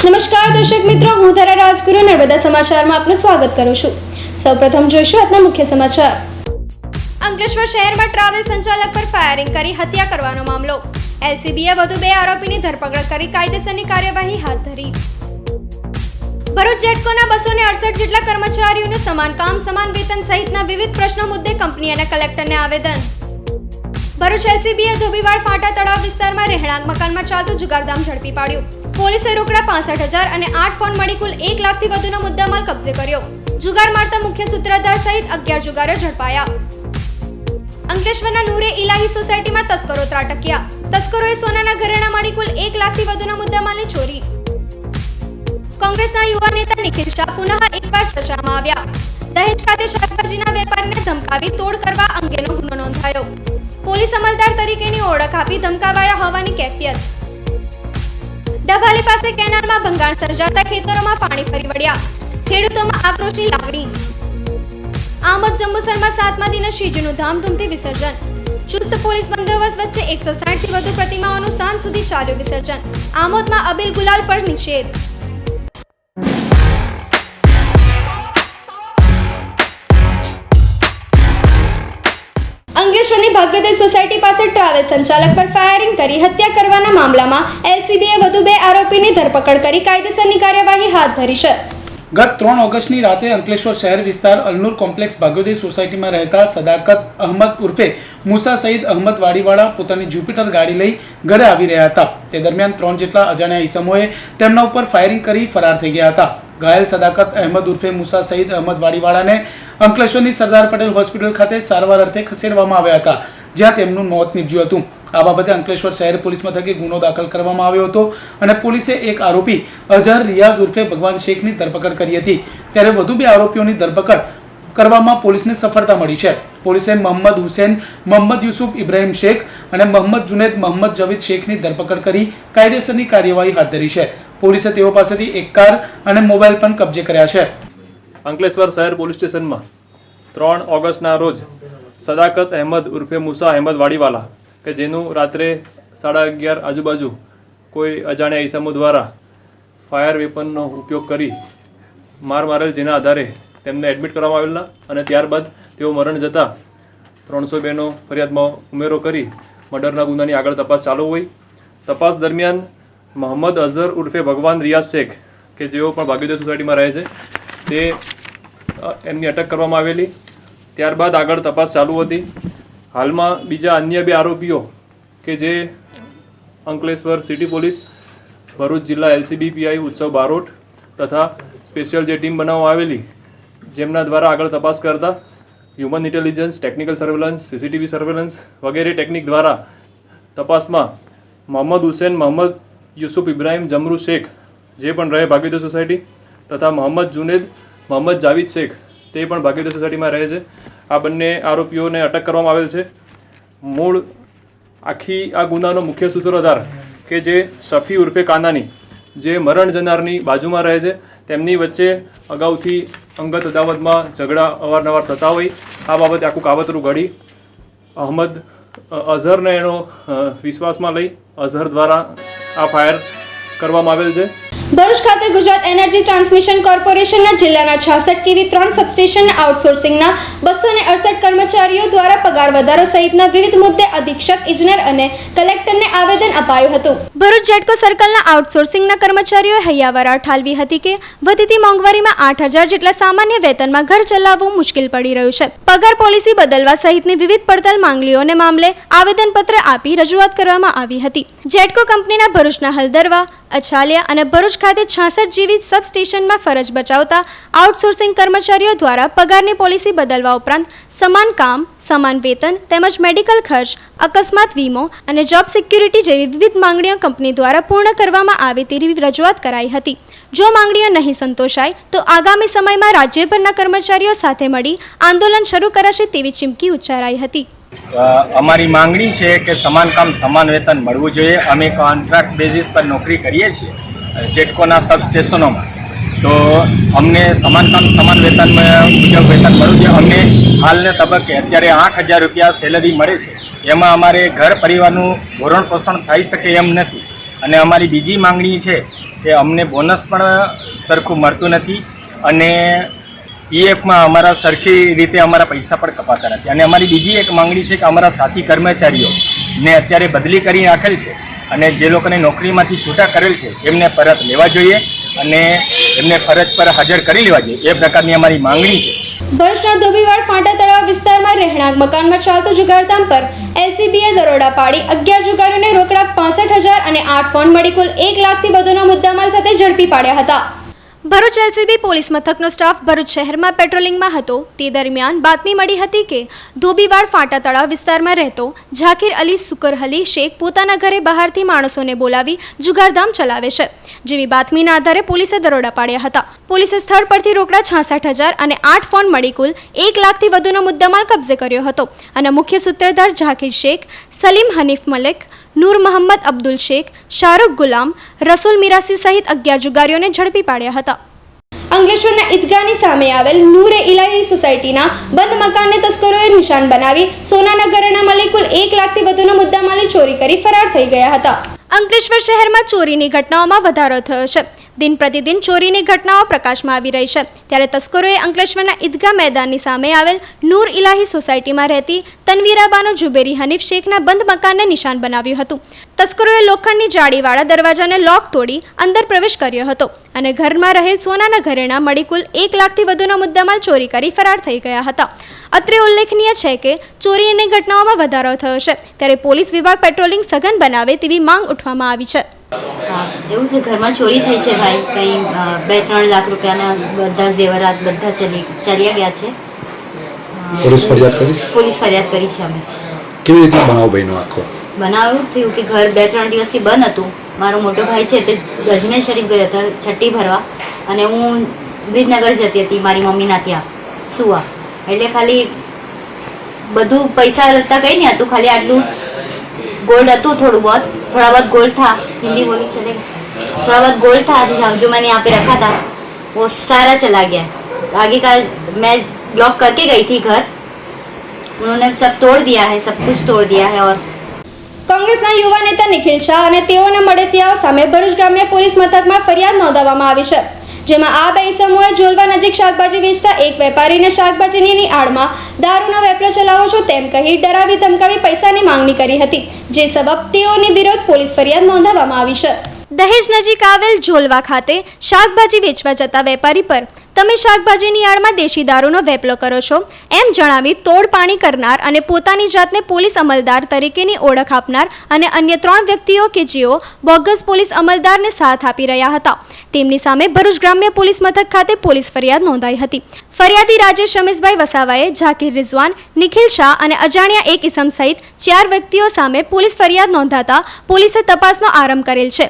નમસ્કાર દર્શક મિત્રો, હું ધરા રાજગુરુ નર્મદા સમાચારમાં આપનું સ્વાગત કરું છું। સૌપ્રથમ જોઈશું આજના મુખ્ય સમાચાર। અંકલેશ્વર શહેરમાં ટ્રાવેલ સંચાલક પર ફાયરિંગ કરી હત્યા કરવાનો મામલો। એલસીબીએ વધુ 2 આરોપીની ધરપકડ કરી કાયદેસરની કાર્યવાહી હાથ ધરી। ભરૂચ જેટકોના 268 જેટલા કર્મચારીઓનું સમાન કામ સમાન વેતન સહિતના વિવિધ પ્રશ્નો મુદ્દે કંપની અને કલેક્ટરને આવેદન। ભરૂચ એલસીબીએ ધોબીવાડ ફાટા તળાવ વિસ્તારમાં રહેણાંક મકાનમાં ચાલતું જુગારધામ ઝડપી પાડ્યું। પોલીસે રોકડા 65,000 અને 8 ફોન મળી કુલ 1 લાખથી વધુનો મુદ્દામાલ કબજે કર્યો। જુગાર મારતા મુખ્ય સૂત્રધાર સહિત 11 જુગારીઓ ઝડપાયા। અંકલેશ્વરના નૂરે ઇલાહી સોસાયટીમાં તસ્કરો ત્રાટક્યા। તસ્કરોએ સોનાના ઘરેણાં મળી કુલ 1 લાખથી વધુના મુદ્દામાલની ચોરી। કોંગ્રેસના યુવા નેતા નિખિલ શાહ પુનઃ એકવાર ચર્ચામાં આવ્યા। દહેજ ખાતે શાકભાજીના વેપારીને ધમકાવી તોડ કરવા અંગેનો ગુનો નોંધાયો। પોલીસ અમલદાર તરીકેની ઓળખ આપી ધમકાવાયા હોવાની કેફિયત। ડભાલી પાસે કેનાલમાં ભંગાણ સર્જાતા ખેતરોમાં પાણી ફરી વળ્યા। ખેડૂતોમાં આક્રોશની લાગણી। આમોદ જંબુસરમાં 7મા દિને શ્રીજીનું ધામધૂમથી વિસર્જન। ચુસ્ત પોલીસ બંદોબસ્ત વચ્ચે 160થી વધુ પ્રતિમાઓનું સાંજ સુધી ચાલ્યું વિસર્જન। આમોદમાં અબીલ ગુલાલ પર નિષેધ। અંકલેશ્વરની ભાગ્યોદય સોસાયટી પાસે ટ્રાવેલ સંચાલક પર ફાયરિંગ કરી હત્યા કરવાના મામલામાં એલસીબીએ વધુ 2 આરોપીની ધરપકડ કરી કાયદેસરની કાર્યવાહી હાથ ધરી છે। ગત 3 ઓગસ્ટની રાતે અંકલેશ્વર શહેર વિસ્તાર અલનૂર કોમ્પ્લેક્સ ભાગ્યોદય સોસાયટીમાં રહેતા સદાકત અહમદ ઉર્ફે મુસા સઈદ અહમદ વાડીવાળા પોતાની જ્યુપિટર ગાડી લઈ ઘરે આવી રહ્યા હતા। તે દરમિયાન 3 જેટલા અજાણ્યા ઈસમોએ તેમના ઉપર ફાયરિંગ કરી ફરાર થઈ ગયા હતા। ઘાયલ સદાકત અહેમદ ઉર્ફે મુસા સઈદ અહમદ વાડીવાળાને અંકલેશ્વરની સરદાર પટેલ હોસ્પિટલ ખાતે સારવાર અર્થે ખસેડવામાં આવ્યા હતા, જ્યાં તેમનું મોત નીપજ્યું હતું। આ બાબતે અંકલેશ્વર શહેર પોલીસ મથકે ગુનો દાખલ કરવામાં આવ્યો હતો અને પોલીસે એક આરોપી અઝહર રિયાઝ ઉર્ફે ભગવાન શેખની ધરપકડ કરી હતી। ત્યારે વધુ 2 આરોપીઓની ધરપકડ કરવામાં પોલીસને સફળતા મળી છે। પોલીસે મોહમ્મદ હુસૈન, મોહમ્મદ યુસુફ ઇબ્રાહિમ શેખ અને મોહમ્મદ જુનેદ મોહમ્મદ જવીદ શેખની ધરપકડ કરી કાયદેસરની કાર્યવાહી હાથ ધરી છે। પોલીસે તેઓ પાસેથી એક કાર અને મોબાઈલ પણ કબજે કર્યા છે। અંકલેશ્વર શહેર પોલીસ સ્ટેશનમાં 3 ઓગસ્ટના રોજ સદાકત અહેમદ ઉર્ફે મુસા અહેમદ વાડીવાલા કે જેનું રાત્રે 11:30 આજુબાજુ કોઈ અજાણ્યા ઈસમો દ્વારા ફાયર વેપનનો ઉપયોગ કરી મારેલ, જેના આધારે તેમને એડમિટ કરવામાં આવેલા અને ત્યારબાદ તેઓ મરણ જતાં 302નો ફરિયાદમાં ઉમેરો કરી મર્ડરના ગુનાની આગળ તપાસ ચાલુ હોય। તપાસ દરમિયાન મોહમ્મદ અઝહર ઉર્ફે ભગવાન રિયાઝ શેખ કે જેઓ પણ ભાગ્યોદય સોસાયટીમાં રહે છે તે એમની અટક કરવામાં આવેલી। ત્યારબાદ આગળ તપાસ ચાલુ હતી। હાલમાં બીજા અન્ય 2 આરોપીઓ કે જે અંકલેશ્વર સિટી પોલીસ, ભરૂચ જિલ્લા એલસીબી પીઆઈ ઉત્સવ બારોટ તથા સ્પેશિયલ જે ટીમ બનાવવામાં આવેલી, જેમના દ્વારા આગળ તપાસ કરતા human intelligence, technical surveillance, CCTV surveillance વગેરે ટેકનિક દ્વારા તપાસમાં મોહમ્મદ હુસૈન, મોહમ્મદ યુસુફ ઇબ્રાહિમ જમરૂ શેખ જે પણ રહે ભાગ્યોદય સોસાયટી તથા મોહમ્મદ જુનેદ મોહમ્મદ જાવીદ શેખ તે પણ ભાગ્યોદય સોસાયટીમાં રહે છે, આ બંને આરોપીઓને અટક કરવામાં આવેલ છે। મૂળ આખી આ ગુનાનો મુખ્ય સૂત્રધાર કે જે શફી ઉર્ફે કાનાની જે મરણ જનારની બાજુમાં રહે છે, તેમની વચ્ચે અગાઉથી અંગત અદાવતમાં ઝઘડા અવારનવાર થતા હોય। આ બાબતે આખું કાવતરું ઘડી અઝહરને એનો વિશ્વાસમાં લઈ અઝહર દ્વારા આ ફાયર કરવામાં આવેલ છે। ભરૂચ ખાતે ગુજરાત એનર્જી ટ્રાન્સમિશન કોર્પોરેશનના જિલ્લાના 66 કેવી 3 સબસ્ટેશન આઉટસોર્સિંગના 268 કર્મચારીઓ દ્વારા પગાર વધારો સહિતના વિવિધ મુદ્દે અધિક્ષક, ઇજનેર અને કલેક્ટરને આવેદન અપાયું હતું। ભરૂચ જેટકો સર્કલના આઉટસોર્સિંગના કર્મચારીઓએ હૈયાવરા ઠાલવી હતી કે વધતી મોંઘવારીમાં 8,000 જેટલા સામાન્ય વેતનમાં ઘર ચલાવવું મુશ્કેલ પડી રહ્યું છે। પગાર પોલિસી બદલવા સહિતની વિવિધ પડતર માંગણીઓને મામલે આવેદનપત્ર આપી રજૂઆત કરવામાં આવી હતી। જેટકો કંપનીના ભરૂચના હલદરવા, અછાલિયા અને ભરૂચ ખાતે 66 જેવી સબસ્ટેશનમાં ફરજ બજાવતા આઉટસોર્સિંગ કર્મચારીઓ દ્વારા પગારની પોલિસી બદલવા ઉપરાંત સમાન કામ, સમાન વેતન તેમજ મેડિકલ ખર્ચ, અકસ્માત વીમો અને જોબ સિક્યુરિટી જેવી વિવિધ માંગણીઓ કંપની દ્વારા પૂર્ણ કરવામાં આવે તેવી રજૂઆત કરાઈ હતી। જો માંગણીઓ નહીં સંતોષાય તો આગામી સમયમાં રાજ્યભરના કર્મચારીઓ સાથે મળી આંદોલન શરૂ કરાશે તેવી ચીમકી ઉચ્ચારાઈ હતી। અમારી માંગણી છે કે સમાન કામ સમાન વેતન મળવું જોઈએ। અમે કોન્ટ્રાક્ટ બેઝિસ પર નોકરી કરીએ છીએ જેટકોના સબસ્ટેશનોમાં, તો અમને સમાન કામ સમાન વેતન મુજબ વેતન મળવું જોઈએ। અમને હાલના તબક્કે અત્યારે 8,000 રૂપિયા સેલરી મળે છે, એમાં અમારે ઘર પરિવારનું ભરણ પોષણ થઈ શકે એમ નથી। અને અમારી બીજી માંગણી છે કે અમને બોનસ પણ સરખું મળતું નથી અને પીએફમાં અમારા સરખી રીતે અમારા પૈસા પણ કપાતા નથી. અને અમારી બીજી એક માંગણી છે કે અમારા સાથી કર્મચારીઓને અત્યારે બદલી કરી નાખેલ છે અને જે લોકોને નોકરીમાંથી છૂટા કરેલ છે એમને પરત લેવા જોઈએ અને એમને ફરજ પર હાજર કરી લેવા જોઈએ. એ પ્રકારની અમારી માંગણી છે. ભરૂચના ધોબીવાડ ફાટા તળાવ વિસ્તારમાં રહેણાંક મકાનમાં ચાલતું જુગારધામ પર એલસીબીએ દરોડા પાડી 11 જુગારીઓને રોકડા 65,000 અને 8 ફોન મળી કુલ 1 લાખથી વધુનો મુદ્દામાલ સાથે ઝડપી પાડ્યા હતા. ભરૂચ એલસીબી પોલીસ મથકનો સ્ટાફ ભરૂચ શહેરમાં પેટ્રોલિંગમાં હતો તે દરમિયાન બાતમી મળી હતી કે ધોબીવાડ ફાટા તળાવ વિસ્તારમાં રહેતો ઝાકીર અલી સુકર અલી શેખ પોતાના ઘરે બહારથી માણસોને બોલાવી જુગારધામ ચલાવે છે. જેવી બાતમીના આધારે પોલીસે દરોડા પાડ્યા હતા. પોલીસે સ્થળ પરથી રોકડા 66,000 અને 8 ફોન મળી કુલ 1 લાખથી વધુનો મુદ્દામાલ કબજે કર્યો હતો અને મુખ્ય સૂત્રધાર ઝાકીર શેખ, સલીમ હનીફ મલિક, નૂર મોહમ્મદ અબ્દુલ શેખ, શાહરૂખ ગુલામ, રસૂલ મિરાસી સહિત 11 જુગારીઓને ઝડપી પાડ્યા હતા. અંકલેશ્વરના ઈદગાહની સામે આવેલ નૂરે ઇલાહી સોસાયટીના બંધ મકાનને તસ્કરોએ નિશાન બનાવી સોનાના ઘરેણા મળી કુલ 1 લાખથી વધુનો મુદ્દામાલની ચોરી કરી ફરાર થઈ ગયા હતા. અંકલેશ્વર શહેરમાં ચોરીની ઘટનાઓમાં વધારો થયો છે. દિન પ્રતિદિન ચોરીની ઘટનાઓ પ્રકાશમાં આવી રહી છે. ત્યારે તસ્કરોએ અંકલેશ્વરના ઈદગાહ મેદાનની સામે આવેલ નૂર ઇલાહી સોસાયટીમાં રહેતી તનવીરાબાનો જુબેરી હનીફ શેખના બંધ મકાનને નિશાન બનાવ્યું હતું. તસ્કરોએ લોખંડની જાળીવાળા દરવાજાને લોક તોડી અંદર પ્રવેશ કર્યો હતો અને ઘરમાં રહેલ સોનાના ઘરેણા મળી કુલ 1 લાખથી વધુનો મુદ્દામાલ ચોરી કરી ફરાર થઈ ગયા હતા. અત્રે ઉલ્લેખનીય છે કે ચોરીની ઘટનાઓમાં વધારો થયો છે ત્યારે પોલીસ વિભાગ પેટ્રોલિંગ સઘન બનાવે તેવી માંગ ઉઠવામાં આવી છે. હા એવું છે, ઘરમાં ચોરી થઈ છે ભાઈ. કંઈ 2-3 લાખ રૂપિયાના બધા ઝેવરાત બધા ચાલ્યા ગયા છે. પોલીસ ફરિયાદ કરી? પોલીસ ફરિયાદ કરી છે અમે. કેવી રીતે બનાવ બન્યો આખો? બનાવ એવું થયું કે ઘર 2-3 દિવસથી બંધ હતું. મારો મોટો ભાઈ છે તે અજમેર શરીફ ગયો હતો છઠ્ઠી ભરવા અને હું બ્રિજનગર જતી હતી મારી મમ્મીના ત્યાં સુવા. એટલે ખાલી બધું પૈસા લગતા કંઈ નહીં હતું, ખાલી આટલું गोल्ड હતું થોડું थोड़ा बहुत गोल्ड था, हिंदी बोलूँ चलेगा, थोड़ा बहुत गोल्ड था जो मैंने यहाँ पे रखा था वो सारा चला गया. आगे का मैं लॉक करके गई थी घर, उन्होंने सब तोड़ दिया है, सब कुछ तोड़ दिया है. और કોંગ્રેસના યુવા નેતા નિખિલ શાહ અને તેઓના મળતિયાઓ સામે ભરૂચ ગ્રામ્ય પોલીસ મથકમાં ફરિયાદ નોંધાવવામાં આવી છે. જેમાં આ બે ઇસમોએ જોલવા નજીક શાકભાજી વેચતા એક વેપારીને શાકભાજીની આડમાં દારૂનો વેપાર ચલાવો છો તેમ કહી ડરાવી ધમકાવી પૈસાની માંગણી કરી હતી. જે સબબ તેઓની વિરુદ્ધ પોલીસ ફરિયાદ નોંધાવવામાં આવી છે. દહેજ નજીક આવેલ જોલવા ખાતે શાકભાજી વેચવા જતા વેપારી પર તમે શાકભાજીની આડમાં દેશી દારૂનો વેપલો કરો છો એમ જણાવી તોડપાણી કરનાર અને પોતાની જાતને પોલીસ અમલદાર તરીકેની ઓળખ આપનાર અને અન્ય 3 વ્યક્તિઓ કે જેઓ બોગસ પોલીસ અમલદારને સાથ આપી રહ્યા હતા તેમની સામે ભરૂચ ગ્રામ્ય પોલીસ મથક ખાતે પોલીસ ફરિયાદ નોંધાઈ હતી. ફરિયાદી રાજેશ રમેશભાઈ વસાવાએ ઝાકીર રિઝવાન, નિખિલ શાહ અને અજાણ્યા એક ઇસમ સહિત 4 વ્યક્તિઓ સામે પોલીસ ફરિયાદ નોંધાતા પોલીસે તપાસનો આરંભ કરેલ છે.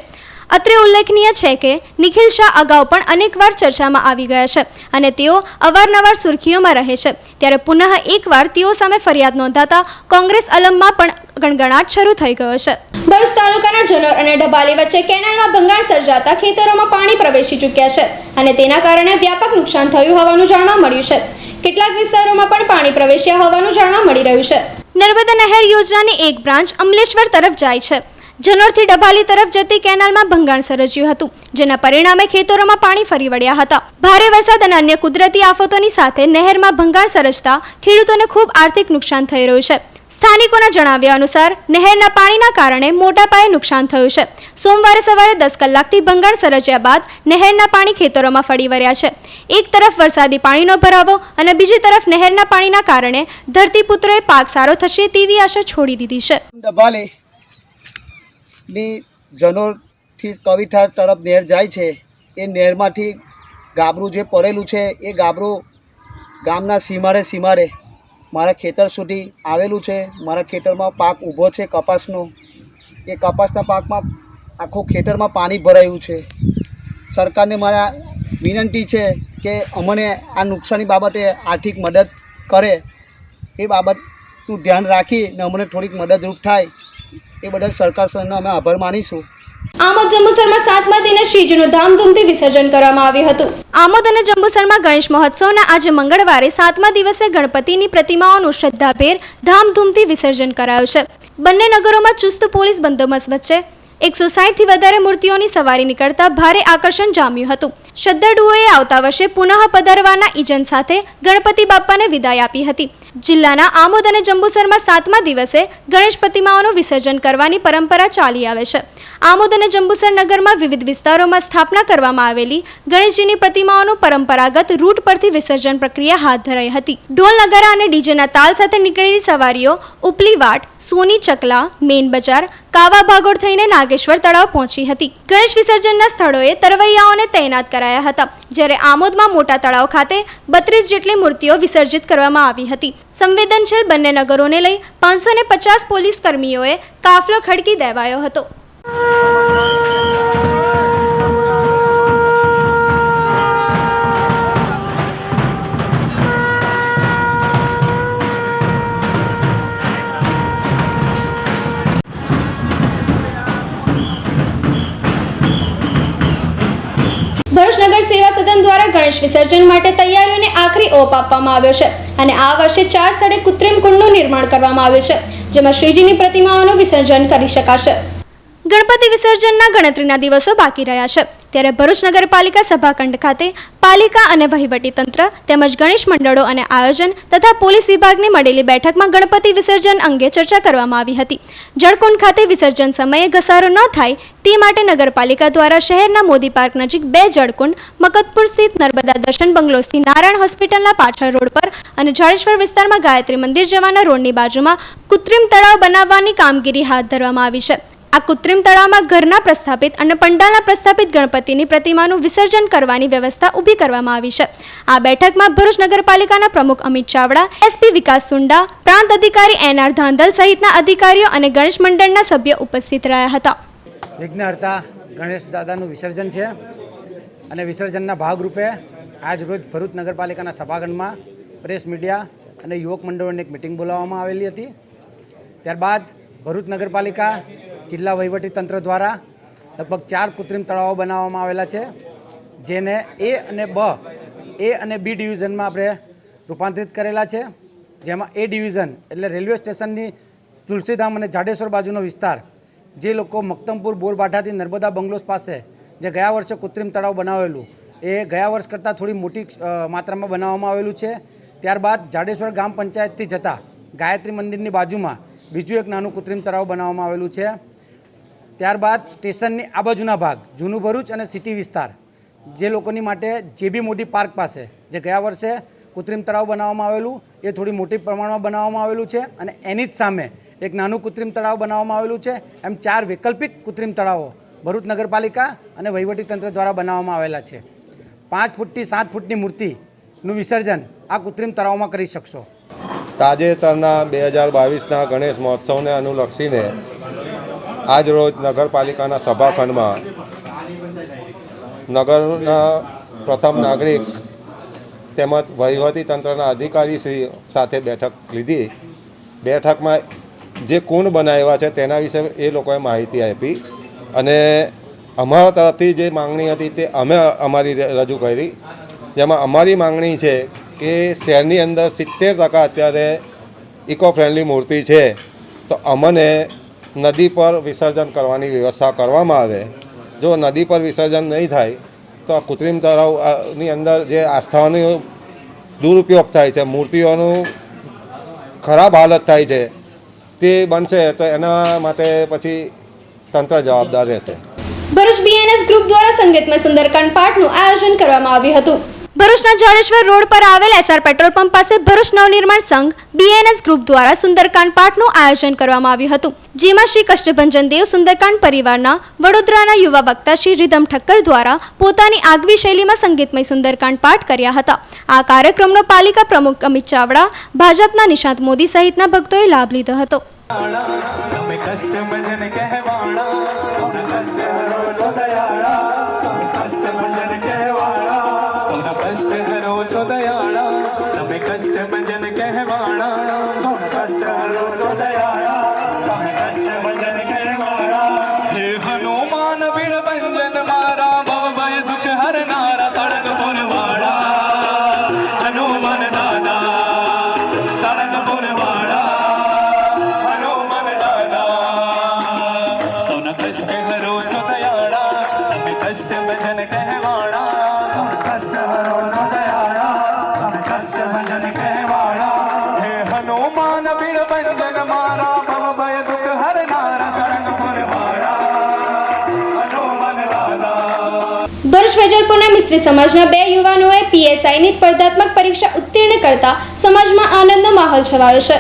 અત્રે ઉલ્લેખનીય છે કે નિખિલ શાહ અગાઉ પણ અનેકવાર ચર્ચામાં આવી ગયા છે અને તેઓ અવારનવાર સુર્ખીઓમાં રહે છે. ત્યારે પુનઃ એકવાર તેઓ સામે ફરિયાદ નોંધાતા કોંગ્રેસ અલમમાં પણ ગણગણાટ શરૂ થઈ ગયો છે. ભરૂચ તાલુકાના જનોર અને ઢબાલી વચ્ચે કેનાલમાં ભંગાણ સર્જાતા ખેતરોમાં પાણી પ્રવેશી ચૂક્યા છે અને તેના કારણે વ્યાપક નુકસાન થયું હોવાનું જાણવા મળ્યું છે. કેટલાક વિસ્તારોમાં પણ પાણી પ્રવેશ્યા હોવાનું જાણવા મળી રહ્યું છે. નર્મદા નહેર યોજનાની એક બ્રાન્ચ અમલેશ્વર તરફ જાય છે. જનોરથી ડભાલી તરફ જતી કેનાલમાં ભંગાણ સર્જ્યું હતું જેના પરિણામે ખેતરોમાં પાણી ફરી વળ્યા હતા. ભારે વરસાદ અને અન્ય કુદરતી આફતોની સાથે નહેરમાં ભંગાણ સર્જતા ખેડૂતોને ખૂબ આર્થિક નુકસાન થઈ રહ્યું છે. સ્થાનિકોના જણાવ્યા અનુસાર નહેરના પાણીના કારણે મોટા પાયે નુકસાન થયું છે. સોમવારે સવારે 10 કલાકથી ભંગાણ સર્જ્યા બાદ નહેરના પાણી ખેતરોમાં ફરી વળ્યા છે. એક તરફ વરસાદી પાણીનો ભરાવો અને બીજી તરફ નહેરના પાણીના કારણે ધરતીપુત્રોએ પાક સારો થશે તેવી આશા છોડી દીધી છે. ની જનોરથી કવિઠાર તરફ નહેર જાય છે. એ નહેરમાંથી ગાબરું જે પડેલું છે એ ગાબરું ગામના સીમારે મારા ખેતર સુધી આવેલું છે. મારા ખેતરમાં પાક ઊભો છે કપાસનો. એ કપાસના પાકમાં આખું ખેતરમાં પાણી ભરાયું છે. સરકારને મારા વિનંતી છે કે અમને આ નુકસાની બાબતે આર્થિક મદદ કરે, એ બાબતનું ધ્યાન રાખીને અમને થોડીક મદદરૂપ થાય એ બદલ સરકાર સરનો અમે આભાર માનીશું. આમોદ જંબુસરમાં 7મા દિને શ્રીજીનું ધામધૂમથી વિસર્જન કરવામાં આવ્યું હતું. આમોદ અને જંબુસરમાં ગણેશ મહોત્સવના આજે મંગળવારે 7મા દિવસે ગણપતિની પ્રતિમાઓનું શ્રદ્ધાભેર ધામધૂમથી વિસર્જન કરાયું છે. બંને નગરોમાં ચુસ્ત પોલીસ બંદોબસ્ત વચ્ચે 160થી વધારે મૂર્તિઓની સવારી નીકળતા ભારે આકર્ષણ જામ્યું હતું. શ્રદ્ધાળુઓએ આવતા વર્ષે પુનઃ પધારવાના ઇજન સાથે ગણપતિ બાપ્પાને વિદાય આપી હતી. જિલ્લાના આમોદ અને જંબુસરમાં 7મા દિવસે ગણેશ પ્રતિમાઓનું વિસર્જન કરવાની પરંપરા ચાલી આવે છે. આમોદ અને જંબુસર નગરમાં વિવિધ વિસ્તારોમાં સ્થાપના કરવામાં આવેલી ગણેશજીની પ્રતિમાઓનું પરંપરાગત રૂટ પરથી વિસર્જન પ્રક્રિયા હાથ ધરાઈ હતી. ઢોલ નગારા અને ડીજેના તાલ સાથે નીકળેલી સવારીઓ ઉપલીવાટ, સોની ચકલા, મેન બજાર, કાવા ભાગોળ થઈને નાગેશ્વર તળાવ પહોંચી હતી. ગણેશ વિસર્જનના સ્થળોએ તરવૈયાઓને તૈનાત કરાયા હતા, જ્યારે આમોદમાં મોટા તળાવ ખાતે 32 જેટલી મૂર્તિઓ વિસર્જિત કરવામાં આવી હતી. સંવેદનશીલ બંને નગરોને લઈ 550 પોલીસ કર્મીઓએ કાફલો ખડકી દેવાયો હતો. ભરૂચ નગર સેવા સદન દ્વારા ગણેશ વિસર્જન માટે તૈયારીઓને આખરી ઓપ આપવામાં આવ્યો છે અને આ વર્ષે 4 સ્થળે કૃત્રિમ કુંડનું નિર્માણ કરવામાં આવ્યું છે, જેમાં શ્રીજીની પ્રતિમાઓનું વિસર્જન કરી શકાશે. ગણપતિ વિસર્જનના ગણતરીના દિવસો બાકી રહ્યા છે, ત્યારે ભરૂચ નગરપાલિકા સભાખંડ ખાતે પાલિકા અને વહીવટીતંત્ર તેમજ ગણેશ મંડળો અને આયોજન તથા પોલીસ વિભાગની મળેલી બેઠકમાં ગણપતિ વિસર્જન અંગે ચર્ચા કરવામાં આવી હતી. જળકુંડ ખાતે વિસર્જન સમયે ઘસારો ન થાય તે માટે નગરપાલિકા દ્વારા શહેરના મોદી પાર્ક નજીક 2 જળકુંડ, મકતપુર સ્થિત નર્મદા દર્શન બંગલોથી નારાયણ હોસ્પિટલના પાછળ રોડ પર અને જાડેશ્વર વિસ્તારમાં ગાયત્રી મંદિર જવાના રોડની બાજુમાં કૃત્રિમ તળાવ બનાવવાની કામગીરી હાથ ધરવામાં આવી છે. આ કૃત્રિમ તળાવમાં ઘરના પ્રસ્થાપિત અને પંડાલના પ્રસ્થાપિત ગણપતિની પ્રતિમાનું વિસર્જન કરવાની વ્યવસ્થા ઊભી કરવામાં આવી છે. આ બેઠકમાં ભરૂચ નગરપાલિકાના પ્રમુખ અમિત ચાવડા, એસપી વિકાસ સુંડા, પ્રાંત અધિકારી એનઆર ધાંધલ સહિતના અધિકારીઓ અને ગણેશ મંડળના સભ્યો ઉપસ્થિત રહ્યા હતા. વિઘ્નહર્તા ગણેશ દાદાનું વિસર્જન છે અને વિસર્જનના ભાગરૂપે આજ રોજ ભરૂચ નગરપાલિકાના સભાખંડમાં પ્રેસ મીડિયા અને યુવક મંડળોની એક મિટિંગ બોલાવવામાં આવેલી હતી. ત્યારબાદ ભરૂચ નગરપાલિકા જિલ્લા વહીવટીતંત્ર દ્વારા લગભગ 4 કૃત્રિમ તળાવો બનાવવામાં આવેલા છે, જેને એ અને બી ડિવિઝનમાં આપણે રૂપાંતરિત કરેલા છે. જેમાં એ ડિવિઝન એટલે રેલવે સ્ટેશનની તુલસીધામ અને જાડેશ્વર બાજુનો વિસ્તાર, જે લોકો મક્તમપુર બોરબાઠાથી નર્મદા બંગલોસ પાસે જે ગયા વર્ષે કૃત્રિમ તળાવ બનાવેલું, એ ગયા વર્ષ કરતાં થોડી મોટી માત્રામાં બનાવવામાં આવેલું છે. ત્યારબાદ જાડેશ્વર ગ્રામ પંચાયતથી જતા ગાયત્રી મંદિરની બાજુમાં બીજું એક નાનું કૃત્રિમ તળાવ બનાવવામાં આવેલું છે. ત્યારબાદ સ્ટેશનની આ બાજુના ભાગ જૂનું ભરૂચ અને સિટી વિસ્તાર, જે લોકોની માટે જેબી મોદી પાર્ક પાસે જે ગયા વર્ષે કૃત્રિમ તળાવ બનાવવામાં આવેલું, એ થોડી મોટી પ્રમાણમાં બનાવવામાં આવેલું છે અને એની જ સામે એક નાનું કૃત્રિમ તળાવ બનાવવામાં આવેલું છે. એમ 4 વૈકલ્પિક કૃત્રિમ તળાવો ભરૂચ નગરપાલિકા અને વહીવટીતંત્ર દ્વારા બનાવવામાં આવેલા છે. 5 ફૂટથી 7 ફૂટની મૂર્તિનું વિસર્જન આ કૃત્રિમ તળાવમાં કરી શકશો. તાજેતરના 2022ના ગણેશ મહોત્સવને અનુલક્ષીને આજ રોજ નગરપાલિકાના સભાખંડમાં નગરના પ્રથમ નાગરિક તેમજ વહીવટીતંત્રના અધિકારીશ્રી સાથે બેઠક લીધી. બેઠકમાં જે કુંડ બનાવ્યા છે તેના વિશે એ લોકોએ માહિતી આપી અને અમારા તરફથી જે માંગણી હતી તે અમે અમારી રજૂ કરી. જેમાં અમારી માંગણી છે કે શહેરની અંદર 70% અત્યારે ઇકો ફ્રેન્ડલી મૂર્તિ છે, તો અમને નદી પર વિસર્જન કરવાની વ્યવસ્થા કરવામાં આવે. જો નદી પર વિસર્જન નહીં થાય તો આ કૃત્રિમ તળાવની અંદર જે આસ્થાનો દુરુપયોગ થાય છે, મૂર્તિઓનું ખરાબ હાલત થાય છે, તે બનશે તો એના માટે પછી તંત્ર જવાબદાર રહેશે. ભરૂચ બીએનએસ ગ્રુપ દ્વારા સંગીતમય સુંદરકાંડ પાઠનું આયોજન કરવામાં આવ્યું હતું. ભરૂચના જાડેશ્વર રોડ પર આવેલ એસઆર પેટ્રોલ પંપ પાસે ભરૂચ નવનિર્માણ સંઘ બીએનએસ ગ્રુપ દ્વારા સુંદરકાંડ પાઠનું આયોજન કરવામાં આવ્યું હતું, જેમાં શ્રી કષ્ટભંજન દેવ સુંદરકાંડ પરિવારના વડોદરાના યુવા વક્તા શ્રી રીધમ ઠક્કર દ્વારા પોતાની આગવી શૈલીમાં સંગીતમય સુંદરકાંડ પાઠ કર્યા હતા. આ કાર્યક્રમનો પાલિકા પ્રમુખ અમિત ચાવડા, ભાજપના નિશાંત મોદી સહિતના ભક્તોએ લાભ લીધો હતો. Krishna ભરૂચ વેજલપુરના મિસ્ત્રી સમાજના 2 યુવાનોએ પીએસઆઈની સ્પર્ધાત્મક પરીક્ષા ઉત્તીર્ણ કરતા સમાજમાં આનંદનો માહોલ છવાયો છે.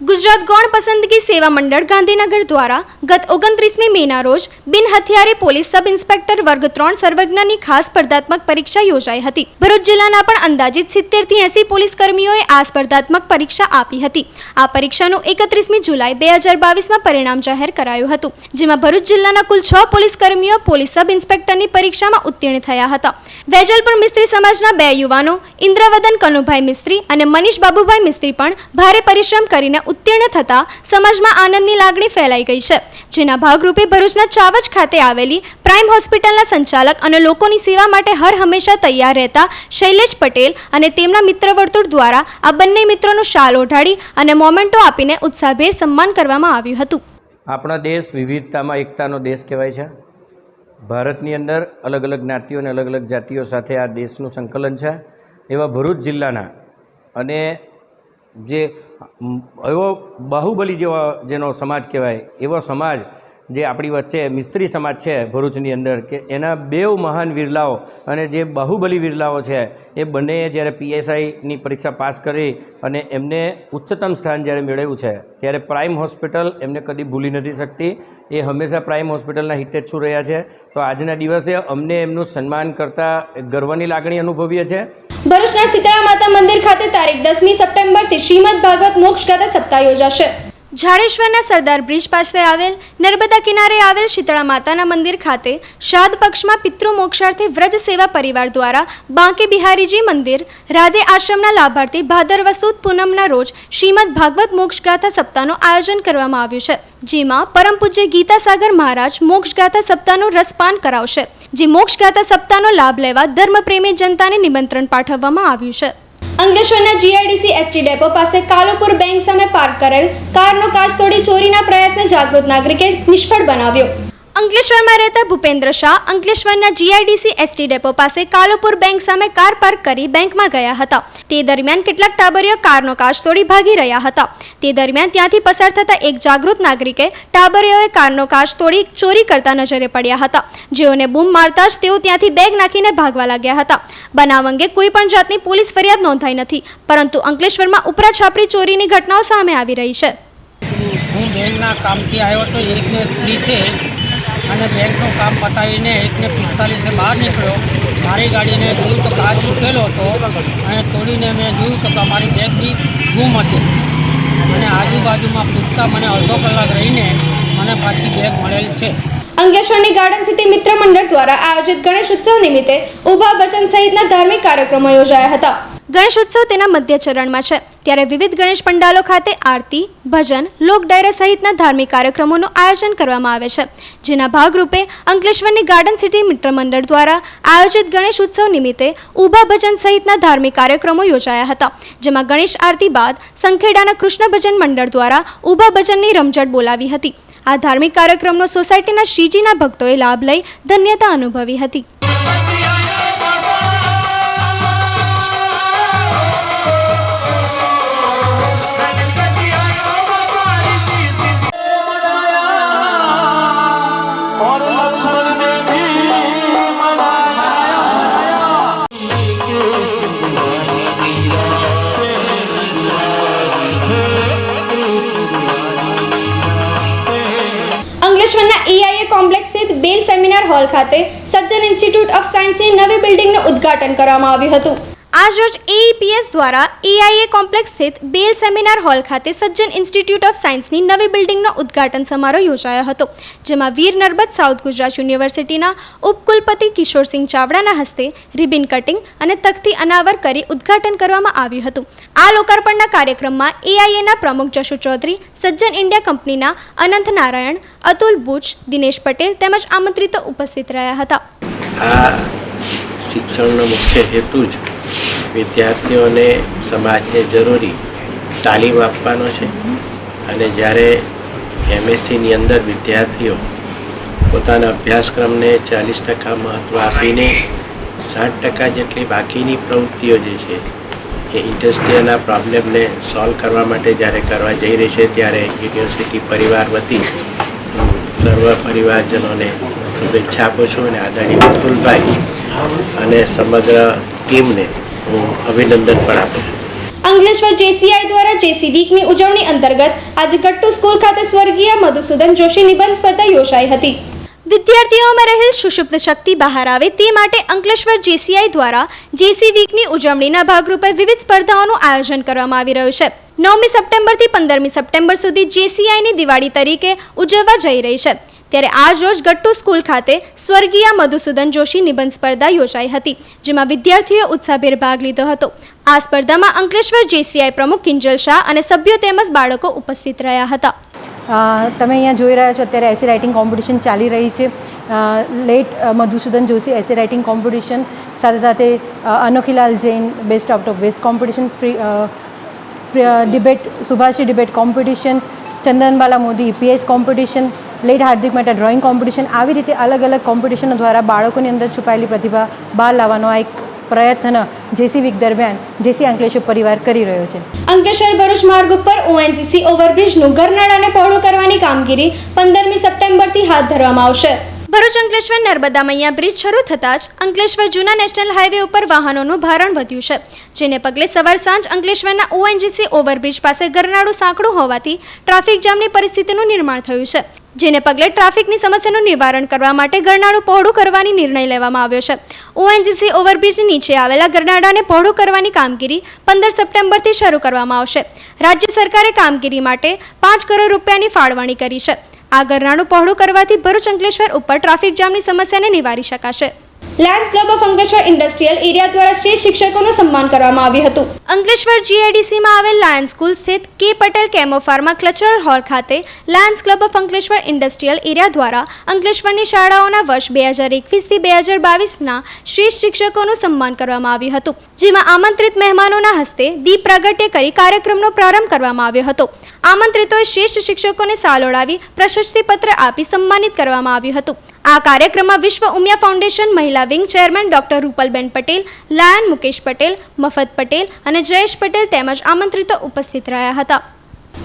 ગુજરાત ગૌણ પસંદગી સેવા મંડળ ગાંધીનગર દ્વારા ગત 29મી મેના રોજ બિન હથિયારી પોલીસ સબ ઇન્સ્પેક્ટર વર્ગ 3 સર્વજ્ઞની ખાસ સ્પર્ધાત્મક પરીક્ષા યોજાઈ હતી. ભરૂચ જિલ્લાના પણ અંદાજિત 70 થી 80 પોલીસ કર્મીઓએ આ સ્પર્ધાત્મક પરીક્ષા આપી હતી. આ પરીક્ષાનું 31મી જુલાઈ 2022માં પરિણામ જાહેર કરાયું હતું, જેમાં ભરૂચ જિલ્લાના કુલ 6 પોલીસ કર્મીઓ પોલીસ સબ ઇન્સ્પેક્ટરની પરીક્ષામાં ઉત્તીર્ણ થયા હતા. વેજલપુર મિસ્ત્રી સમાજના 2 યુવાનો ઇન્દ્રવદન કનુભાઈ મિસ્ત્રી અને મનીષ બાબુભાઈ મિસ્ત્રી પણ ભારે પરિશ્રમ કરીને ઉત્તીર્ણ થતા સમાજમાં આનંદની લાગણી ફેલાઈ ગઈ છે, જેના ભાગરૂપે ભરૂચના ચાવજ ખાતે આવેલી પ્રાઇમ હોસ્પિટલના સંચાલક અને લોકોની સેવા માટે હર હંમેશા તૈયાર રહેતા શૈલેષ પટેલ અને તેમના મિત્ર વર્તુળ દ્વારા આ બંને મિત્રોનું શાલ ઓઢાડી અને મોમેન્ટો આપીને ઉત્સાહભેર સન્માન કરવામાં આવ્યું હતું. આપણા દેશ વિવિધતામાં એકતાનો દેશ કહેવાય છે. ભારતની અંદર અલગ અલગ જ્ઞાતિઓ અને અલગ અલગ જાતિઓ સાથે આ દેશનું સંકલન છે. એવા ભરૂચ જિલ્લાના અને જે એવો બાહુબલી જેનો સમાજ કહેવાય એવો સમાજ જે આપણી વચ્ચે મિસ્ત્રી સમાજ છે ભરૂચની અંદર, કે એના 2 મહાન વિરલાઓ અને જે બાહુબલી વિરલાઓ છે એ બંનેએ જ્યારે પીએસઆઈની પરીક્ષા પાસ કરી અને એમને ઉચ્ચતમ સ્થાન જ્યારે મેળવ્યું છે ત્યારે પ્રાઇમ હોસ્પિટલ એમને કદી ભૂલી નથી શકતી. એ હંમેશા પ્રાઇમ હોસ્પિટલના હિતેચ્છુ રહ્યા છે. તો આજના દિવસે અમને એમનું સન્માન કરતાં ગર્વની લાગણી અનુભવીએ છીએ. ભરૂચના શીતળા માતા મંદિર ખાતે તારીખ 10મી સપ્ટેમ્બરથી શ્રીમદ ભાગવત મોક્ષ ગાથા સપ્તાહ યોજાશે. ઝાડેશ્વરના સરદાર બ્રિજ પાસે આવેલ નર્મદા કિનારે આવેલ શીતળા માતાના મંદિર ખાતે શ્રાદ્ધ પક્ષમાં પિતૃ મોક્ષાર્થે વ્રજ સેવા પરિવાર દ્વારા બાંકે બિહારીજી મંદિર રાધે આશ્રમના લાભાર્થી ભાદરવા સુદ પૂનમના રોજ શ્રીમદ ભાગવત મોક્ષ ગાથા સપ્તાહનું આયોજન કરવામાં આવ્યું છે, જેમાં પરમ પૂજ્ય ગીતાસાગર મહારાજ મોક્ષ ગાથા સપ્તાહનું રસપાન કરાવશે. જે મોક્ષ ગાથા સપ્તાહનો લાભ લેવા ધર્મપ્રેમી જનતાને નિમંત્રણ પાઠવવામાં આવ્યું છે. અંકલેશ્વરના જીઆઈડીસી એસટી ડેપો પાસે કાલુપુર બેંક સામે પાર્ક કરેલ કારનો કાચ તોડી ચોરીના પ્રયાસને જાગૃત નાગરિકે નિષ્ફળ બનાવ્યો. અંકલેશ્વરમાં રહેતા ભૂપેન્દ્ર શાહ અંકલેશ્વરના જીઆઈડીસી એસટી ડેપો પાસે કાલુપુર બેંક સામે કાર પાર્ક કરી બેંકમાં ગયા હતા. તે દરમિયાન કેટલાક ટાબરીઓ કારનો કાચ તોડી ભાગી રહ્યા હતા. તે દરમિયાન ત્યાંથી પસાર થતા એક જાગૃત નાગરિકે ટાબરીઓએ કારનો કાચ તોડી ચોરી કરતા નજરે પડ્યા હતા, જેઓને બૂમ મારતા જ તેઓ ત્યાંથી બેગ નાખીને ભાગવા લાગ્યા હતા. બનાવ અંગે કોઈ પણ જાતની પોલીસ ફરિયાદ નોંધાઈ નથી, પરંતુ અંકલેશ્વરમાં ઉપરા છાપરી ચોરીની ઘટનાઓ સામે આવી રહી છે. હું બેંકના કામથી આવ્યો તો 1:30 અને બેંકનું કામ પતાવીને 1:45 બહાર નીકળ્યો. મારી ગાડીને જોયું તો કાચ ઉઠેલો હતો અને તોડીને મેં જોયું તો મારી બેગ બી ગુમ હતી અને આજુબાજુમાં પૂછતા મને અડધો કલાક રહીને મને પાછી બેગ મળેલ છે. અંકલેશ્વરની ગાર્ડન સિટી મિત્ર મંડળ દ્વારા આયોજિત ગણેશ ઉત્સવ નિમિત્તે ઊભા ભજન સહિતના ધાર્મિક કાર્યક્રમો યોજાયા હતા. ગણેશ ઉત્સવ તેના મધ્ય ચરણમાં છે, ત્યારે વિવિધ ગણેશ પંડાલો ખાતે આરતી, ભજન, લોક ડાયરા સહિતના ધાર્મિક કાર્યક્રમોનું આયોજન કરવામાં આવે છે, જેના ભાગરૂપે અંકલેશ્વરની ગાર્ડન સિટી મિત્ર મંડળ દ્વારા આયોજિત ગણેશ ઉત્સવ નિમિત્તે ઊભા ભજન સહિતના ધાર્મિક કાર્યક્રમો યોજાયા હતા, જેમાં ગણેશ આરતી બાદ સંખેડાના કૃષ્ણ ભજન મંડળ દ્વારા ઊભા ભજનની રમઝટ બોલાવી હતી. આ ધાર્મિક કાર્યક્રમનો સોસાયટીના શ્રીજીના ભક્તોએ લાભ લઈ ધન્યતા અનુભવી હતી. અંકલેશ્વરના EIA કોમ્પ્લેક્સ સ્થિત બેલ સેમિનાર હોલ ખાતે સજ્જન ઇન્સ્ટિટ્યૂટ ઓફ સાયન્સની નવી બિલ્ડિંગનું ઉદ્ઘાટન કરવામાં આવ્યું હતું. આજરોજ AEPS દ્વારા EIA કોમ્પ્લેક્સ સ્થિત બેલ સેમિનાર હોલ ખાતે સજ્જન ઇન્સ્ટિટ્યૂટ ઓફ સાયન્સની નવી બિલ્ડિંગનો ઉદ્ઘાટન સમારોહ યોજાયો હતો, જેમાં વીર નર્મદ સાઉથ ગુજરાત યુનિવર્સિટીના ઉપકુલપતિ કિશોરસિંહ ચાવડાના હસ્તે રિબિન કટિંગ અને તકતી અનાવર કરી ઉદ્ઘાટન કરવામાં આવ્યું હતું. આ લોકાર્પણના કાર્યક્રમમાં AIAના પ્રમુખ જશુ ચૌધરી, સજ્જન ઇન્ડિયા કંપનીના અનંત નારાયણ, અતુલ બુચ, દિનેશ પટેલ તેમજ આમંત્રિતો ઉપસ્થિત રહ્યા હતા. આ શિક્ષણનો મુખ્ય હેતુ જ વિદ્યાર્થીઓને સમાજને જરૂરી તાલીમ આપવાનો છે અને જ્યારે MScની અંદર વિદ્યાર્થીઓ પોતાના અભ્યાસક્રમને 40% મહત્ત્વ આપીને 60% જેટલી બાકીની પ્રવૃત્તિઓ જે છે કે ઇન્ડસ્ટ્રીના પ્રોબ્લેમને સોલ્વ કરવા માટે જ્યારે કરવા જઈ રહી છે ત્યારે યુનિવર્સિટી પરિવાર વતી હું સર્વ પરિવારજનોને શુભેચ્છા આપું છું અને આદરણીય પ્રફુલભાઈ અને સમગ્ર ટીમને હું અભિનંદન પણ આપું છું. અંકલેશ્વર જેસીઆઈ દ્વારા જેસી વીકની ઉજવણી અંતર્ગત આજે ગટ્ટુ સ્કૂલ ખાતે સ્વર્ગીય મધુસૂદન જોશી નિબંધ સ્પર્ધા યોજાઈ હતી. વિદ્યાર્થીઓમાં રહેલ સુષુપ્ત શક્તિ બહાર આવે તે માટે અંકલેશ્વર જેસીઆઈ દ્વારા જેસી વીકની ઉજવણીના ભાગરૂપે વિવિધ સ્પર્ધાઓનું આયોજન કરવામાં આવી રહ્યું છે. 9મી સપ્ટેમ્બરથી 15મી સપ્ટેમ્બર સુધી જેસીઆઈની દિવાળી તરીકે ઉજવવા જઈ રહી છે. ત્યારે આજ રોજ ગટ્ટુ સ્કૂલ ખાતે સ્વર્ગીય મધુસૂદન જોશી નિબંધ સ્પર્ધા યોજાઈ હતી, જેમાં વિદ્યાર્થીઓએ ઉત્સાહભેર ભાગ લીધો હતો. આ સ્પર્ધામાં અંકલેશ્વર જેસીઆઈ પ્રમુખ કિંજલ શાહ અને સભ્યો તેમજ બાળકો ઉપસ્થિત રહ્યા હતા. તમે અહીંયા જોઈ રહ્યા છો અત્યારે એસે રાઇટિંગ કોમ્પિટિશન ચાલી રહી છે. Late Madhusudan Joshi essay writing competition, સાથે સાથે Anokhilal Jain best out of waste competition, debate સુભાષી debate competition, Chandanbala Modi EPS competition, late Hardik Mehta drawing competition, આવી રીતે અલગ અલગ કોમ્પિટિશનો દ્વારા બાળકોની અંદર છુપાયેલી પ્રતિભા બહાર લાવવાનો આ એક પ્રયત્ન જેસી વીક દરમિયાન જેસી અંકલેશ્વર પરિવાર કરી રહ્યો છે. અંકલેશ્વર ભરૂચ માર્ગ ઉપર ઓએનજીસી ઓવરબ્રિજનું ગરનાળાને પહોળું કરવાની કામગીરી 15મી સપ્ટેમ્બરથી હાથ ધરવામાં આવશે. ભરૂચ અંકલેશ્વર નર્મદા મૈયા બ્રિજ શરૂ થતાં જ અંકલેશ્વર જૂના નેશનલ હાઈવે ઉપર વાહનોનું ભારણ વધ્યું છે, જેને પગલે સવાર સાંજ અંકલેશ્વરના ઓએનજીસી ઓવરબ્રિજ પાસે ગરનાળું સાંકડું હોવાથી ટ્રાફિક જામની પરિસ્થિતિનું નિર્માણ થયું છે, જેને પગલે ટ્રાફિકની સમસ્યાનું નિવારણ કરવા માટે ગરનાળું પહોળું કરવાની નિર્ણય લેવામાં આવ્યો છે. ઓએનજીસી ઓવરબ્રિજની નીચે આવેલા ગરનાળાને પહોળું કરવાની કામગીરી 15 સપ્ટેમ્બરથી શરૂ કરવામાં આવશે. રાજ્ય સરકારે કામગીરી માટે 5 કરોડ રૂપિયાની ફાળવણી કરી છે. આ ગરનાળું પહોળું કરવાથી ભરૂચ અંકલેશ્વર ઉપર ટ્રાફિક જામની સમસ્યાને નિવારી શકાશે. Lions club of Ankleshwar industrial area દ્વારા શ્રેષ્ઠ શિક્ષકોનું સન્માન કરવામાં આવ્યું હતું. અંકલેશ્વર જીઆઈડીસીમાં આવેલ લાયન્સ સ્કૂલ સ્થિત K Patel chemo pharma cultural hall ખાતે Lions club of Ankleshwar industrial area દ્વારા અંકલેશ્વરની શાળાઓના વર્ષ 2021થી 2022ના શ્રેષ્ઠ શિક્ષકોનું સન્માન કરવામાં આવ્યું હતું, જેમાં આમંત્રિત મહેમાનોના હસ્તે દીપ પ્રાગટ્ય કરી કાર્યક્રમનો પ્રારંભ કરવામાં આવ્યો હતો. આમંત્રિતોએ શ્રેષ્ઠ શિક્ષકોને સાલ ઓઢાવી પ્રશસ્તિપત્ર આપી સન્માનિત કરવામાં આવ્યું હતું. આ કાર્યક્રમમાં વિશ્વ ઉમિયા ફાઉન્ડેશન મહિલા wing chairman doctor Rupalben Patel, lion Mukesh Patel, મફત પટેલ અને જયેશ પટેલ તેમજ આમંત્રિતો ઉપસ્થિત રહ્યા હતા.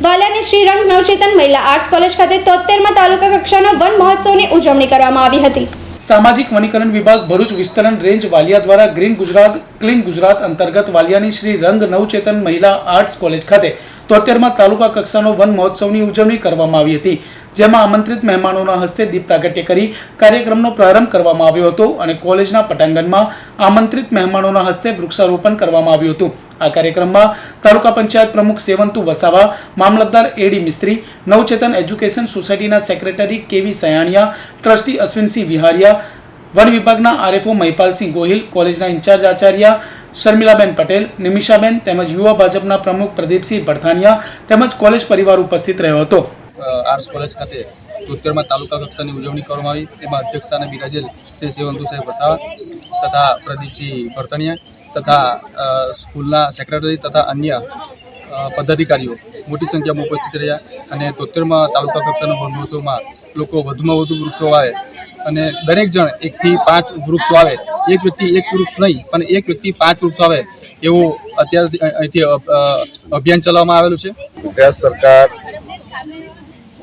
વાલિયાની શ્રી રંગ નવચેતન મહિલા આર્ટ્સ કોલેજ ખાતે 73મા તાલુકા કક્ષાના વન મહોત્સવની ઉજવણી કરવામાં આવી હતી. સામાજિક વનીકરણ વિભાગ ભરૂચ વિસ્તરણ રેન્જ વાલિયા દ્વારા ગ્રીન ગુજરાત ક્લીન ગુજરાત અંતર્ગત વાલિયાની શ્રી રંગ નવચેતન મહિલા આર્ટ્સ કોલેજ ખાતે 73મા તાલુકા કક્ષાનો વન મહોત્સવની ઉજવણી કરવામાં આવી હતી, જેમાં આમંત્રિત મહેમાનોના હસ્તે દીપ પ્રાગટ્ય કરી કાર્યક્રમનો પ્રારંભ કરવામાં આવ્યો હતો અને કોલેજના પટાંગણમાં આમંત્રિત મહેમાનોના હસ્તે વૃક્ષારોપણ કરવામાં આવ્યું હતું. આ કાર્યક્રમમાં તાલુકા પંચાયત પ્રમુખ સેવંતુ વસાવા, મામલતદાર એડી મિસ્ત્રી, નવચેતન એજ્યુકેશન સોસાયટીના સેક્રેટરી કેવી સયાણિયા, ટ્રસ્ટી અશ્વિનસિંહ વિહારિયા, વન વિભાગના આરએફઓ મહિપાલસિંહ ગોહિલ, કોલેજના ઇન્ચાર્જ આચાર્ય શર્મિલાબેન પટેલ, નિમિષાબેન તેમજ યુવા ભાજપના પ્રમુખ પ્રદીપસિંહ ભરથાનિયા તેમજ કોલેજ પરિવાર ઉપસ્થિત રહ્યો હતો. આર્ટ્સ કોલેજ ખાતે 73મા તાલુકા કક્ષાની ઉજવણી કરવામાં આવી, તેમાં અધ્યક્ષતાને બિરાજેલ શ્રી સેવંતુ સાહેબ વસાવા તથા પ્રદીપસિંહ ભરતણિયા તથા સ્કૂલના સેક્રેટરી તથા અન્ય પદાધિકારીઓ મોટી સંખ્યામાં ઉપસ્થિત રહ્યા અને 73મા તાલુકા કક્ષાના વન મહોત્સવમાં લોકો વધુમાં વધુ વૃક્ષો વાવે અને દરેક જણ 1 થી 5 વૃક્ષો વાવે. એક વ્યક્તિ 1 વૃક્ષ નહીં પણ એક વ્યક્તિ 5 વૃક્ષ વાવે એવું અત્યારે અહીંથી અભિયાન ચલાવવામાં આવેલું છે. ગુજરાત સરકાર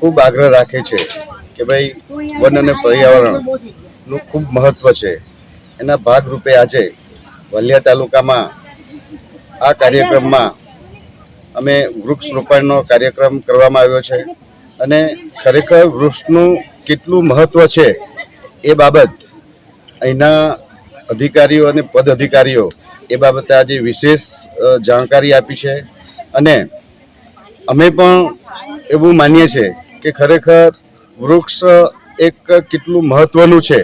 ખૂબ આગ્રહ રાખે છે કે ભાઈ વન અને પર્યાવરણનું ખૂબ મહત્ત્વ છે. એના ભાગરૂપે આજે વાલિયા તાલુકામાં આ કાર્યક્રમમાં અમે વૃક્ષ રોપણનો કાર્યક્રમ કરવામાં આવ્યો છે અને ખરેખર વૃક્ષનું કેટલું મહત્ત્વ છે એ બાબત અહીંના અધિકારીઓ અને પદ અધિકારીઓ એ બાબતે આજે વિશેષ જાણકારી આપી છે અને અમે પણ એવું માનીએ છીએ કે ખરેખર વૃક્ષ એક કેટલું મહત્વનું છે,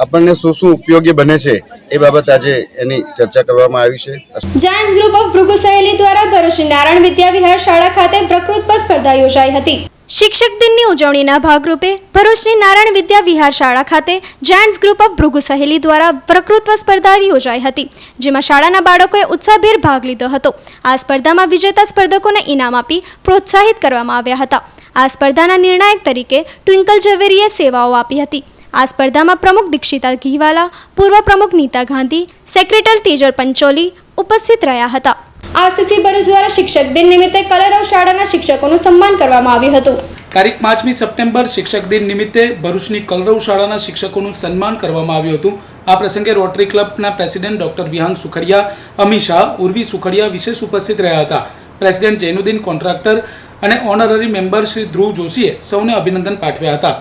આપણને શું શું ઉપયોગી બને છે એ બાબત આજે એની ચર્ચા કરવામાં આવી છે. જાયન્ટ્સ ગ્રુપ ઓફ ભૃગુ સહેલી દ્વારા ભરૂચની નારાયણ વિદ્યા વિહાર શાળા ખાતે વક્તૃત્વ સ્પર્ધા યોજાઈ હતી. શિક્ષક દિનની ઉજવણીના ભાગરૂપે ભરૂચની નારાયણ વિદ્યા વિહાર શાળા ખાતે જાયન્ટ્સ ગ્રુપ ઓફ ભૃગુ સહેલી દ્વારા વક્તૃત્વ સ્પર્ધા યોજાઈ હતી, જેમાં શાળાના બાળકોએ ઉત્સાહભેર ભાગ લીધો હતો. આ સ્પર્ધામાં વિજેતા સ્પર્ધકોને ઇનામ આપી પ્રોત્સાહિત કરવામાં આવ્યા હતા. આ સ્પર્ધાના નિર્ણાયક તરીકે ટ્વિંકલ ઝવેરીએ સેવાઓ આપી હતી. આ સ્પર્ધામાં પ્રમુખ દીક્ષિતા ઘીવાલા, પૂર્વ પ્રમુખ નીતા ગાંધી, સેક્રેટરી તેજલ પંચોલી ઉપસ્થિત રહ્યા હતા. આરસીસી ભરૂચ દ્વારા શિક્ષક દિન નિમિત્તે કલરવ શાળાના શિક્ષકોનું સન્માન કરવામાં આવ્યું હતું. તારીખ 5મી સપ્ટેમ્બર શિક્ષક દિન નિમિત્તે ભરૂચની કલરવ શાળાના શિક્ષકોનું સન્માન કરવામાં આવ્યું હતું. આ પ્રસંગે રોટરી ક્લબના પ્રેસિડેન્ટ ડોક્ટર વિહાંગ સુખડિયા, અમી શાહ, ઉર્વી સુખડિયા વિશેષ ઉપસ્થિત રહ્યા હતા. પ્રેસિડેન્ટ જૈનુદ્દીન કોન્ટ્રાક્ટર અને ઓનરરી મેમ્બર શ્રી ધ્રુવ જોશીએ સૌને અભિનંદન પાઠવ્યા હતા.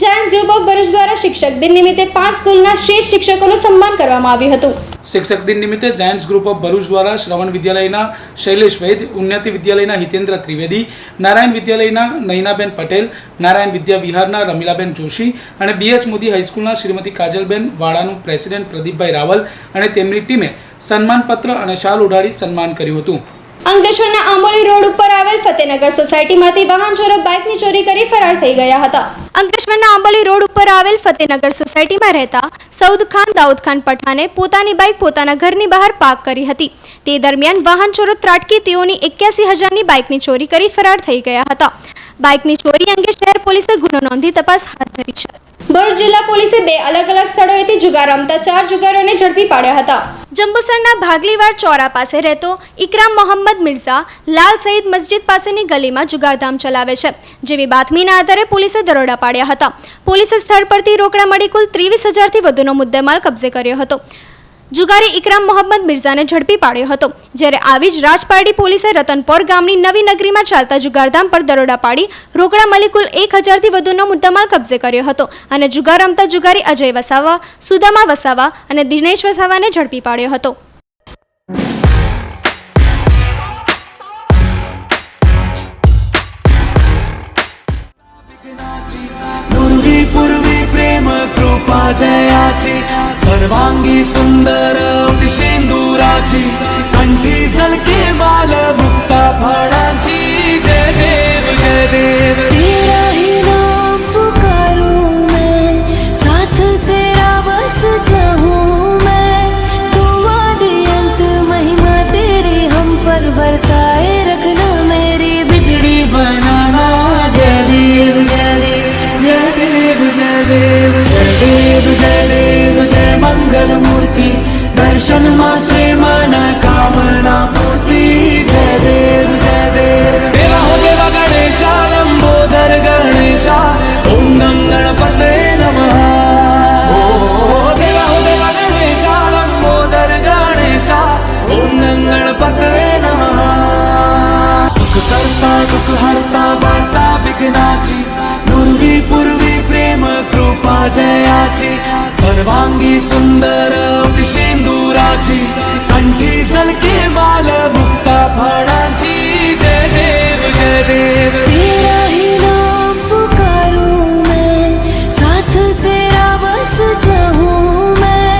જાયન્ટ્સ ગ્રુપ ઓફ ભરૂચ દ્વારા શિક્ષક દિન નિમિત્તે 5 સ્કૂલના શ્રેષ્ઠ શિક્ષકોનું સન્માન કરવામાં આવ્યું હતું. શિક્ષક દિન નિમિત્તે જાયન્ટ્સ ગ્રુપ ઓફ ભરૂચ દ્વારા શ્રવણ વિદ્યાલયના શૈલેષ વૈદ, ઉન્નતિ વિદ્યાલયના હિતેન્દ્ર ત્રિવેદી, નારાયણ વિદ્યાલયના નયનાબેન પટેલ, નારાયણ વિદ્યા વિહારના રમીલાબેન જોશી અને બીએચ મોદી હાઈસ્કૂલના શ્રીમતી કાજલબેન વાળાનું પ્રેસિડેન્ટ પ્રદીપભાઈ રાવલ અને તેમની ટીમે સન્માનપત્ર અને શાલ ઉડાડી સન્માન કર્યું હતું. અંકલેશ્વરના આંબોલી રોડ ઉપર આવેલ ફતેનગર સોસાયટીમાંથી વાહન ચોરો બાઇકની ચોરી કરી ફરાર થઈ ગયા હતા. અંકલેશ્વરના આંબોલી રોડ ઉપર આવેલ ફતેનગર સોસાયટીમાં રહેતા સઉદ ખાન દાઉદ ખાન પઠાને પોતાની બાઇક પોતાના ઘરની બહાર પાર્ક કરી હતી. તે દરમિયાન વાહન ચોરો ત્રાટકી તેઓની 81,000ની બાઇકની ચોરી કરી ફરાર થઈ ગયા હતા. બાઇકની ચોરી અંગે શહેર પોલીસે ગુનો નોંધી તપાસ હાથ ધરી છે. ભરૂચ જિલ્લા પોલીસે 2 અલગ અલગ સ્થળોએથી જુગાર રમતા 4 જુગારોને ઝડપી પાડ્યા હતા. જંબુસરના ભાગલીવાડ ચોરા પાસે રહેતો ઇકરામ મોહમ્મદ મિર્ઝા લાલ સઈદ મસ્જિદ પાસેની ગલીમાં જુગારધામ ચલાવે છે, જેવી બાતમીના આધારે પોલીસે દરોડા પાડ્યા હતા. પોલીસે સ્થળ પરથી રોકડા મળી કુલ 23,000થી વધુનો મુદ્દેમાલ કબજે કર્યો હતો. જુગારી ઇકરામ મોહમ્મદ મિર્ઝાને ઝડપી પાડ્યો હતો. જ્યારે આવી જ રાજપારડી પોલીસે રતનપોર ગામની નવી નગરીમાં ચાલતા જુગારધામ પર દરોડા પાડી રોકડા મળી કુલ 1,000થી વધુનો મુદ્દામાલ કબજે કર્યો હતો અને જુગાર રમતા જુગારી અજય વસાવા, સુદામા વસાવા અને દિનેશ વસાવાને ઝડપી પાડ્યો હતો. सर्वांगी सुंदर सिंदूराची कंठी सलके माल मुक्ता फळाची जय देव तेरा ही नाम पुकारूं मैं साथ तेरा बस जाऊं मैं तुम आदि अंत महिमा तेरी हम पर बरसाए रखना मेरी बिगड़ी बनाना जय देव जय देव जय देव जय देव जय देव जय देव जय मंगल मूर्ति दर्शन मात्रे मन कामना पूर्ति जय देव जय देव देवा हो देवा गणेशा लंबोदर गणेशा ओम नम गणपते नमः ओ देवा हो देवा गणेशा लंबोदर गणेशा ओम नम गणपते नमः सुख करता दुख हरता वार्ता विघ्नाची पूर्वी पूर्वी प्रेम कृपा जयाची सर्वांगी सुंदर सिंदूराची कंठी सलके माल मुक्ता फळाची जय देव जय देव तेरा ही नाम पुकारूं मैं साथ तेरा बस जाऊं मैं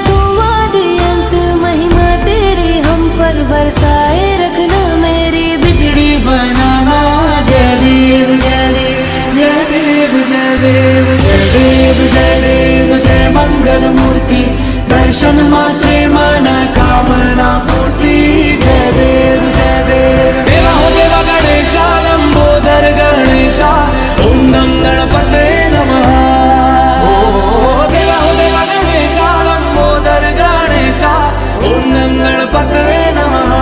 तुम आदि अंत महिमा तेरी हम पर बरसाए रखना मेरी बिगड़ी बनाना जय देव जय देव जय देव जय देव जय देव जय देव जय मंगल मूर्ति दर्शन मात्रे मन कामना पूर्ति जय देव जय देव देवा हो देवा गणेशा लंबोदर गणेशा ओम नम गणपते नमः ओ देवा हो देवा गणेशा लंबोदर गणेशा ओम नम गणपते नमः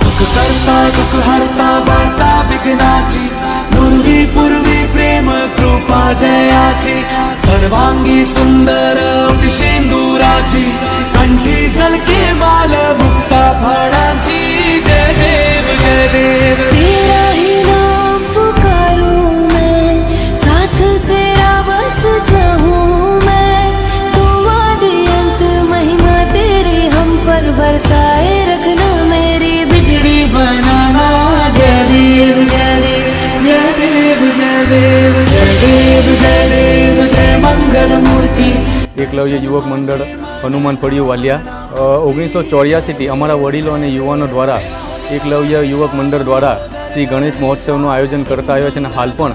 सुख करता दुख हरता वार्ता विघ्नाची पूर्वी पूर्वी प्रेम कृपा जयाची सर्वांगी सुंदर सिंदूराची कंठी सलके माल मुक्ता फळाची जय देव जय देव तेरा ही नाम पुकारूं मैं साथ तेरा बस जाऊं मैं तुम आदि अंत महिमा तेरी हम पर बरसाए रखना मेरी बिगड़ी बनाना जय देव जय देव जय देव जय देव जय देव जय देव जय मंगल मूर्ति એકલવ્ય યુવક મંડળ હનુમાન ફળિયું વાલિયા 1984થી અમારા વડીલો અને યુવાનો દ્વારા એકલવ્ય યુવક મંડળ દ્વારા શ્રી ગણેશ મહોત્સવનું આયોજન કરતા આવ્યા છે અને હાલ પણ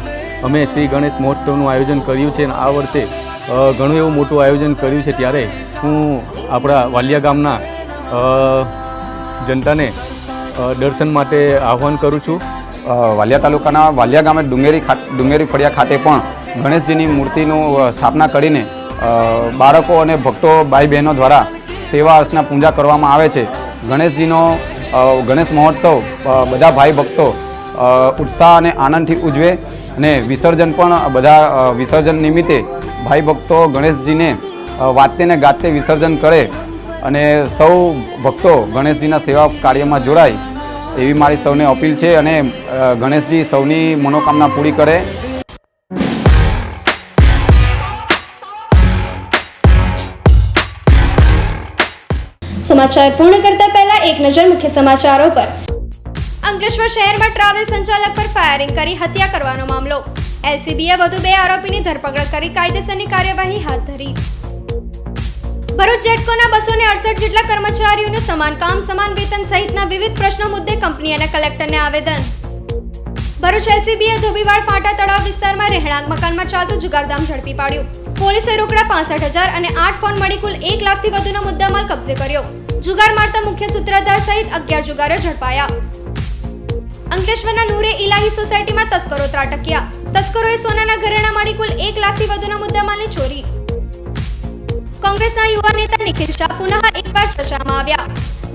અમે શ્રી ગણેશ મહોત્સવનું આયોજન કર્યું છે અને આ વર્ષે ઘણું એવું મોટું આયોજન કર્યું છે. ત્યારે હું આપણા વાલિયા ગામના જનતાને દર્શન માટે આહ્વાન કરું છું. વાલિયા તાલુકાના વાલિયા ગામે ડુંગેરી ફળિયા ખાતે પણ ગણેશજીની મૂર્તિનું સ્થાપના કરીને બાળકો અને ભક્તો ભાઈ બહેનો દ્વારા સેવા અર્ચના પૂજા કરવામાં આવે છે. ગણેશજીનો ગણેશ મહોત્સવ બધા ભાઈ ભક્તો ઉત્સાહ અને આનંદથી ઉજવે અને વિસર્જન પણ બધા વિસર્જન નિમિત્તે ભાઈ ભક્તો ગણેશજીને વાતે ને ગાતે વિસર્જન કરે અને સૌ ભક્તો ગણેશજીના સેવા કાર્યમાં જોડાય એવી મારી સૌને અપીલ છે અને ગણેશજી સૌની મનોકામના પૂરી કરે. સમાચાર પૂર્ણ કરતા પહેલા એક નજર મુખ્ય સમાચારો પર. અંકલેશ્વર શહેરમાં ટ્રાવેલ સંચાલક પર ફાયરિંગ કરી હત્યા કરવાનો મામલો. એલસીબીએ વધુ 2 આરોપીની ધરપકડ કરી કાયદેસરની કાર્યવાહી હાથ ધરી. ભરૂચ જેટકોના 268 જેટલા કર્મચારીઓને સમાન કામ સમાન વેતન સહિતના વિવિધ પ્રશ્નો મુદ્દે કંપની અને કલેક્ટરને આવેદન. ભરૂચ એલસીબીએ ધોબીવાડ ફાટા તળાવ વિસ્તારમાં રહેણાંક મકાનમાં ચાલતું જુગારધામ ઝડપી પાડ્યું. પોલીસે રોકડા 65,000 અને 8 ફોન મળી કુલ 1 લાખથી વધુનો મુદ્દામાલ કબજે કર્યો. જુગાર મારતા મુખ્ય સૂત્રધાર સહિત 11 જુગારીઓ ઝડપાયા. અંકલેશ્વરના નૂરે ઇલાહી સોસાયટીમાં તસ્કરો ત્રાટક્યા. તસ્કરોએ સોનાના ઘરેણાં મળી કુલ 1 લાખથી વધુના મુદ્દામાલની ચોરી. કોંગ્રેસના યુવા નેતા નિખિલ શાહ પુનઃ એકવાર ચર્ચામાં આવ્યા.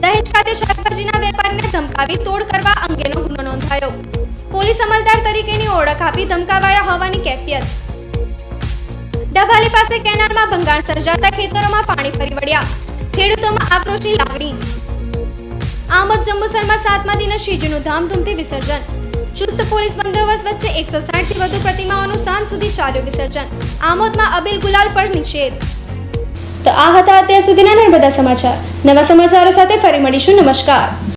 દહેજ ખાતે શાકભાજીના વેપારીને ધમકાવી તોડ કરવા અંગેનો ગુનો નોંધાયો. પોલીસ અમલદાર તરીકેની ઓળખ આપી ધમકાવાયા હોવાની કેફિયત. ડભાલી પાસે કેનાલમાં ભંગાણ સર્જાતા ખેતરોમાં પાણી ફરી વળ્યા. ખેડૂતોમાં આક્રોશની લાગણી. આમોદ જંબુસરમાં 7મા દિને શ્રીજીનું ધામધૂમથી વિસર્જન. ચુસ્ત પોલીસ બંદોબસ્ત વચ્ચે 160થી વધુ પ્રતિમાઓનું સાંજ સુધી ચાલ્યું વિસર્જન. આમોદમાં અબીલ ગુલાલ પર નિષેધ. તો આ હતા અત્યાર સુધીના નર્મદા સમાચાર. નવા સમાચારો સાથે ફરી મળીશું. નમસ્કાર.